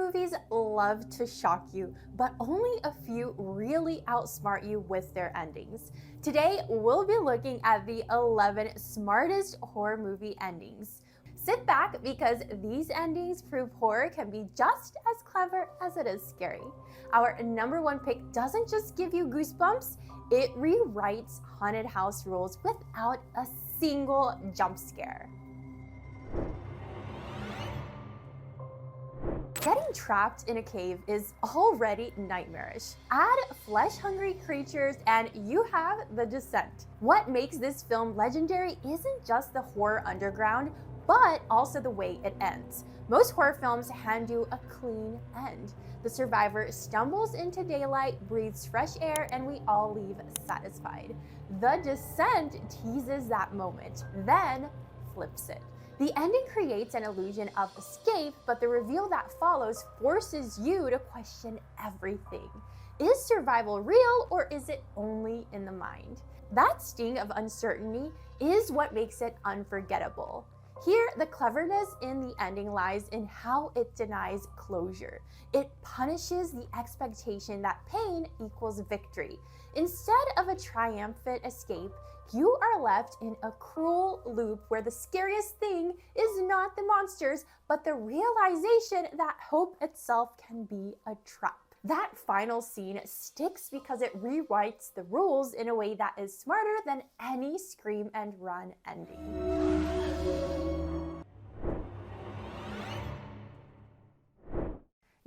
movies love to shock you, but only a few really outsmart you with their endings. Today, we'll be looking at the 11 smartest horror movie endings. Sit back because these endings prove horror can be just as clever as it is scary. Our number one pick doesn't just give you goosebumps, it rewrites haunted house rules without a single jump scare. Getting trapped in a cave is already nightmarish. Add flesh-hungry creatures and you have The Descent. What makes this film legendary isn't just the horror underground, but also the way it ends. Most horror films hand you a clean end. The survivor stumbles into daylight, breathes fresh air, and we all leave satisfied. The Descent teases that moment, then flips it. The ending creates an illusion of escape, but the reveal that follows forces you to question everything. Is survival real, or is it only in the mind? That sting of uncertainty is what makes it unforgettable. Here, the cleverness in the ending lies in how it denies closure. It punishes the expectation that pain equals victory. Instead of a triumphant escape, you are left in a cruel loop where the scariest thing is not the monsters, but the realization that hope itself can be a trap. That final scene sticks because it rewrites the rules in a way that is smarter than any scream and run ending.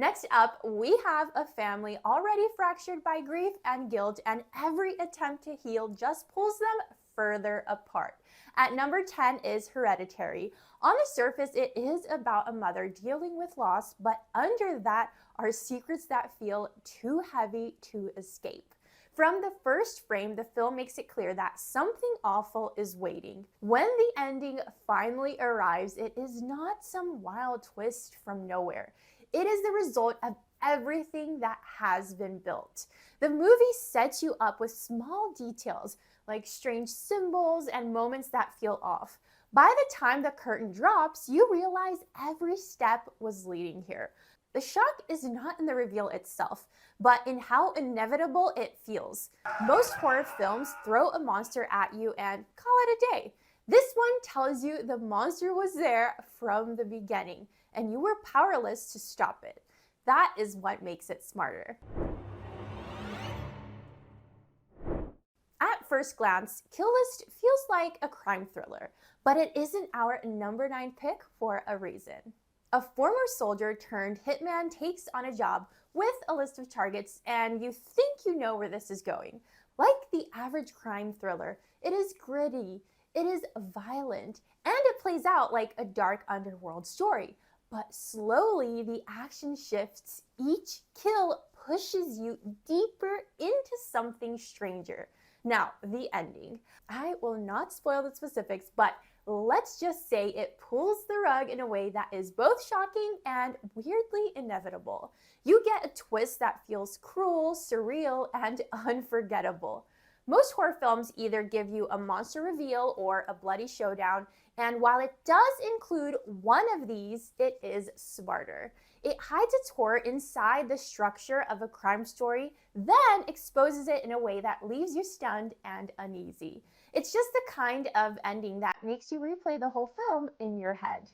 Next up, we have a family already fractured by grief and guilt, and every attempt to heal just pulls them further apart. At number 10 is Hereditary. On the surface, it is about a mother dealing with loss, but under that are secrets that feel too heavy to escape. From the first frame, the film makes it clear that something awful is waiting. When the ending finally arrives, it is not some wild twist from nowhere. It is the result of everything that has been built. The movie sets you up with small details like strange symbols and moments that feel off. By the time the curtain drops, you realize every step was leading here. The shock is not in the reveal itself, but in how inevitable it feels. Most horror films throw a monster at you and call it a day. This one tells you the monster was there from the beginning, and you were powerless to stop it. That is what makes it smarter. At first glance, Kill List feels like a crime thriller, but it isn't our number 9 pick for a reason. A former soldier turned hitman takes on a job with a list of targets, and you think you know where this is going. Like the average crime thriller, it is gritty, it is violent, and it plays out like a dark underworld story. But slowly, the action shifts. Each kill pushes you deeper into something stranger. Now, the ending. I will not spoil the specifics, but let's just say it pulls the rug in a way that is both shocking and weirdly inevitable. You get a twist that feels cruel, surreal, and unforgettable. Most horror films either give you a monster reveal or a bloody showdown, and while it does include one of these, it is smarter. It hides its horror inside the structure of a crime story, then exposes it in a way that leaves you stunned and uneasy. It's just the kind of ending that makes you replay the whole film in your head.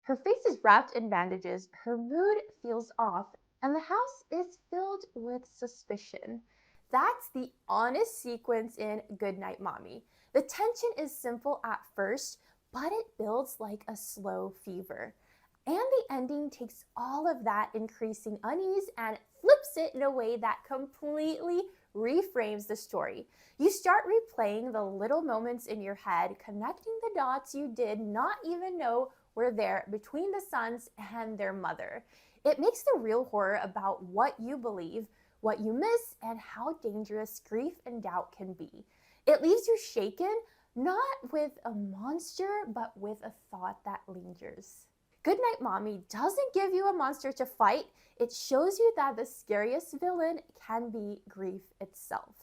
Her face is wrapped in bandages, her mood feels off, and the house is filled with suspicion. That's the honest sequence in Goodnight Mommy. The tension is simple at first, but it builds like a slow fever. And the ending takes all of that increasing unease and flips it in a way that completely reframes the story. You start replaying the little moments in your head, connecting the dots you did not even know were there between the sons and their mother. It makes the real horror about what you believe, what you miss, and how dangerous grief and doubt can be. It leaves you shaken, not with a monster, but with a thought that lingers. Goodnight Mommy doesn't give you a monster to fight, it shows you that the scariest villain can be grief itself.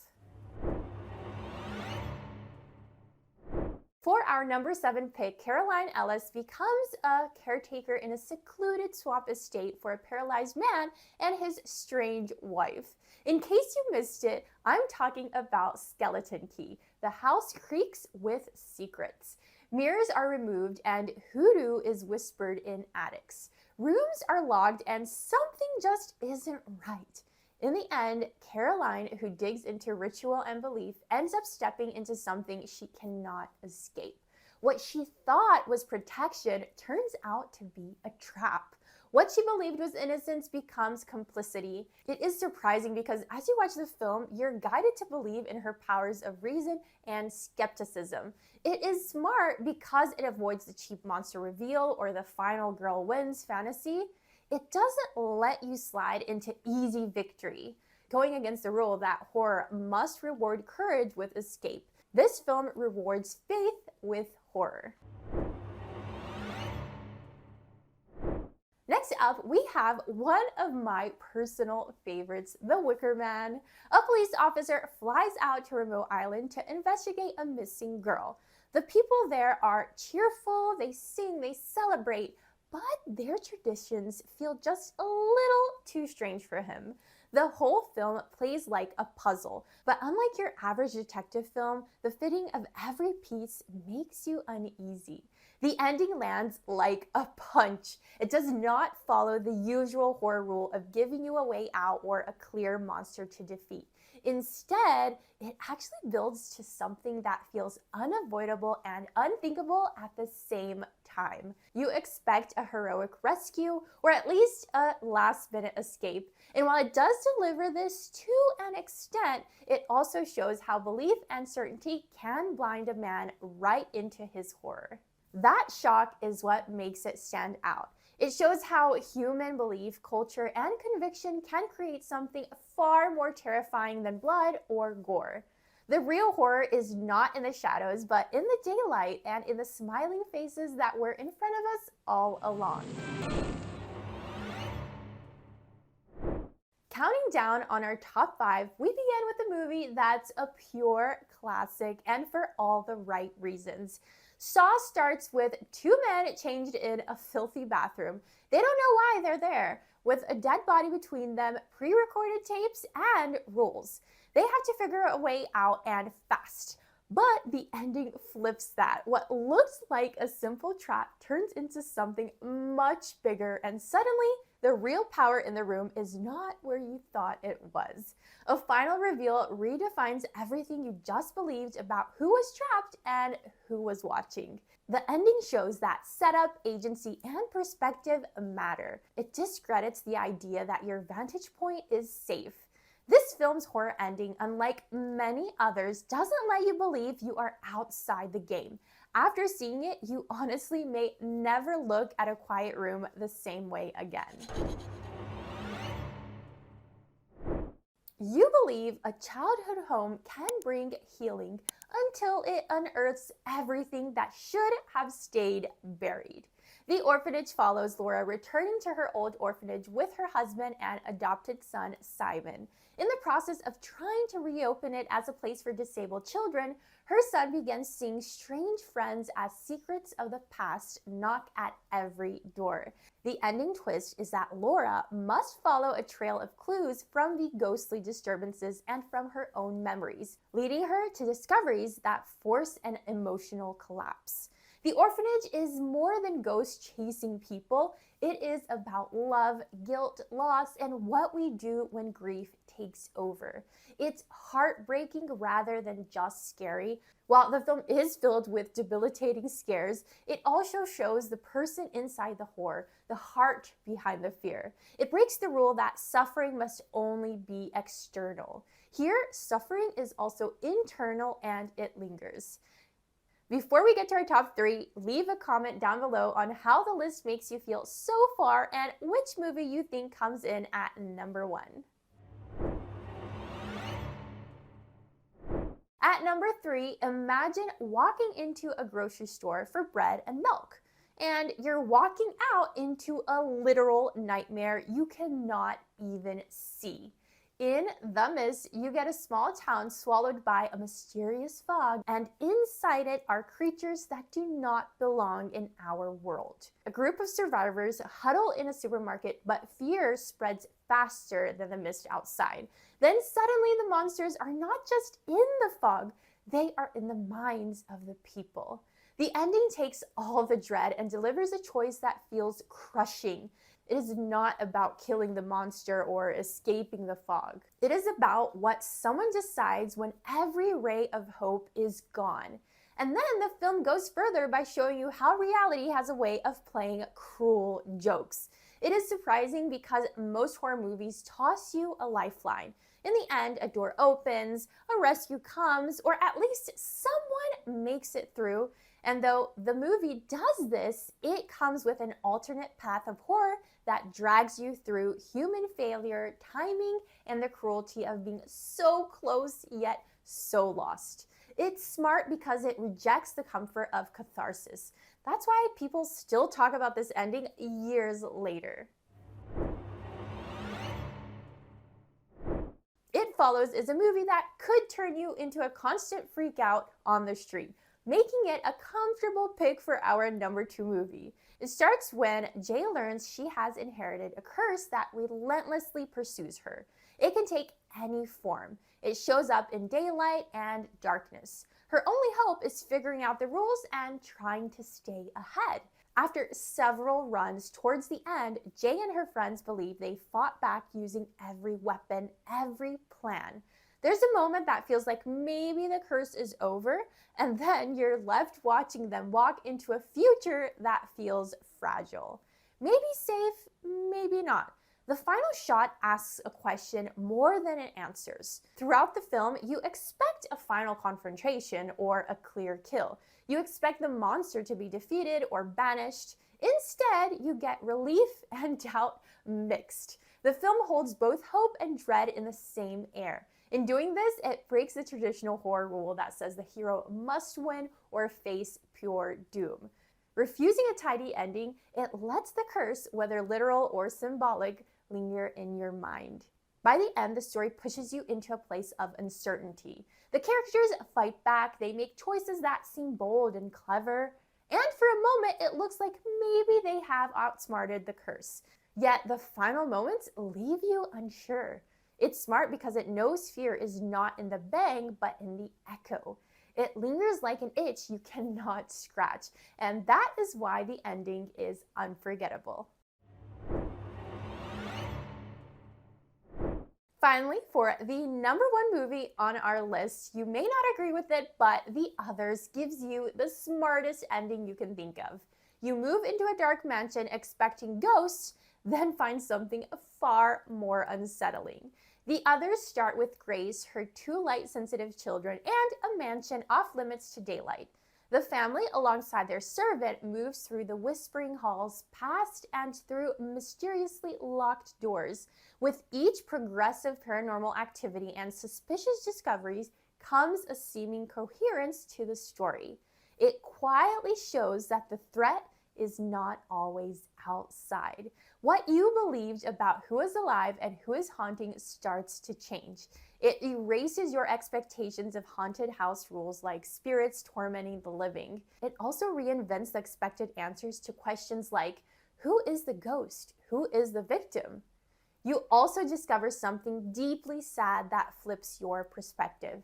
For our number 7 pick, Caroline Ellis becomes a caretaker in a secluded swamp estate for a paralyzed man and his strange wife. In case you missed it, I'm talking about Skeleton Key. The house creaks with secrets. Mirrors are removed and hoodoo is whispered in attics. Rooms are locked and something just isn't right. In the end, Caroline, who digs into ritual and belief, ends up stepping into something she cannot escape. What she thought was protection turns out to be a trap. What she believed was innocence becomes complicity. It is surprising because as you watch the film, you're guided to believe in her powers of reason and skepticism. It is smart because it avoids the cheap monster reveal or the final girl wins fantasy. It doesn't let you slide into easy victory, going against the rule that horror must reward courage with escape. This film rewards faith with horror. Next up, we have one of my personal favorites, The Wicker Man. A police officer flies out to a remote island to investigate a missing girl. The people there are cheerful, they sing, they celebrate, but their traditions feel just a little too strange for him. The whole film plays like a puzzle, but unlike your average detective film, the fitting of every piece makes you uneasy. The ending lands like a punch. It does not follow the usual horror rule of giving you a way out or a clear monster to defeat. Instead, it actually builds to something that feels unavoidable and unthinkable at the same time. You expect a heroic rescue or at least a last-minute escape. And while it does deliver this to an extent, it also shows how belief and certainty can blind a man right into his horror. That shock is what makes it stand out. It shows how human belief, culture, and conviction can create something far more terrifying than blood or gore. The real horror is not in the shadows, but in the daylight and in the smiling faces that were in front of us all along. Counting down on our top 5, we begin with a movie that's a pure classic and for all the right reasons. Saw starts with 2 men changed in a filthy bathroom. They don't know why they're there, with a dead body between them, pre-recorded tapes, and rules. They have to figure a way out and fast. But the ending flips that. What looks like a simple trap turns into something much bigger, and suddenly the real power in the room is not where you thought it was. A final reveal redefines everything you just believed about who was trapped and who was watching. The ending shows that setup, agency, and perspective matter. It discredits the idea that your vantage point is safe. This film's horror ending, unlike many others, doesn't let you believe you are outside the game. After seeing it, you honestly may never look at a quiet room the same way again. You believe a childhood home can bring healing until it unearths everything that should have stayed buried. The Orphanage follows Laura returning to her old orphanage with her husband and adopted son, Simon. In the process of trying to reopen it as a place for disabled children, her son begins seeing strange friends as secrets of the past knock at every door. The ending twist is that Laura must follow a trail of clues from the ghostly disturbances and from her own memories, leading her to discoveries that force an emotional collapse. The Orphanage is more than ghosts chasing people. It is about love, guilt, loss, and what we do when grief takes over. It's heartbreaking rather than just scary. While the film is filled with debilitating scares, it also shows the person inside the horror, the heart behind the fear. It breaks the rule that suffering must only be external. Here, suffering is also internal and it lingers. Before we get to our top 3, leave a comment down below on how the list makes you feel so far and which movie you think comes in at number 1. At number 3, imagine walking into a grocery store for bread and milk. and you're walking out into a literal nightmare you cannot even see. In the mist, you get a small town swallowed by a mysterious fog, and inside it are creatures that do not belong in our world. A group of survivors huddle in a supermarket, but fear spreads faster than the mist outside. Then suddenly the monsters are not just in the fog, they are in the minds of the people. The ending takes all the dread and delivers a choice that feels crushing. It is not about killing the monster or escaping the fog. It is about what someone decides when every ray of hope is gone. And then the film goes further by showing you how reality has a way of playing cruel jokes. It is surprising because most horror movies toss you a lifeline. In the end, a door opens, a rescue comes, or at least someone makes it through. And though the movie does this, it comes with an alternate path of horror that drags you through human failure, timing, and the cruelty of being so close yet so lost. It's smart because it rejects the comfort of catharsis. That's why people still talk about this ending years later. It Follows is a movie that could turn you into a constant freak out on the street, making it a comfortable pick for our number 2 movie. It starts when Jay learns she has inherited a curse that relentlessly pursues her. It can take any form. It shows up in daylight and darkness. Her only hope is figuring out the rules and trying to stay ahead. After several runs towards the end, Jay and her friends believe they fought back using every weapon, every plan. There's a moment that feels like maybe the curse is over, and then you're left watching them walk into a future that feels fragile. Maybe safe, maybe not. The final shot asks a question more than it answers. Throughout the film, you expect a final confrontation or a clear kill. You expect the monster to be defeated or banished. Instead, you get relief and doubt mixed. The film holds both hope and dread in the same air. In doing this, it breaks the traditional horror rule that says the hero must win or face pure doom. Refusing a tidy ending, it lets the curse, whether literal or symbolic, linger in your mind. By the end, the story pushes you into a place of uncertainty. The characters fight back, they make choices that seem bold and clever, and for a moment, it looks like maybe they have outsmarted the curse. Yet the final moments leave you unsure. It's smart because it knows fear is not in the bang, but in the echo. It lingers like an itch you cannot scratch, and that is why the ending is unforgettable. Finally, for the number 1 movie on our list, you may not agree with it, but The Others gives you the smartest ending you can think of. You move into a dark mansion expecting ghosts, then find something far more unsettling. The Others start with Grace, her 2 light-sensitive children, and a mansion off limits to daylight. The family, alongside their servant, moves through the whispering halls, past and through mysteriously locked doors. With each progressive paranormal activity and suspicious discoveries comes a seeming coherence to the story. It quietly shows that the threat is not always outside. What you believed about who is alive and who is haunting starts to change. It erases your expectations of haunted house rules like spirits tormenting the living. It also reinvents the expected answers to questions like, who is the ghost? Who is the victim? You also discover something deeply sad that flips your perspective.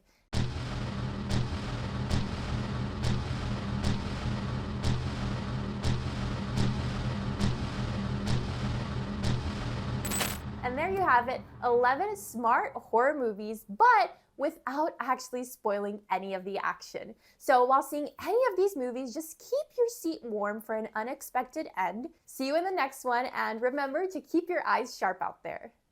And there you have it, 11 smart horror movies, but without actually spoiling any of the action. So while seeing any of these movies, just keep your seat warm for an unexpected end. See you in the next one, and remember to keep your eyes sharp out there.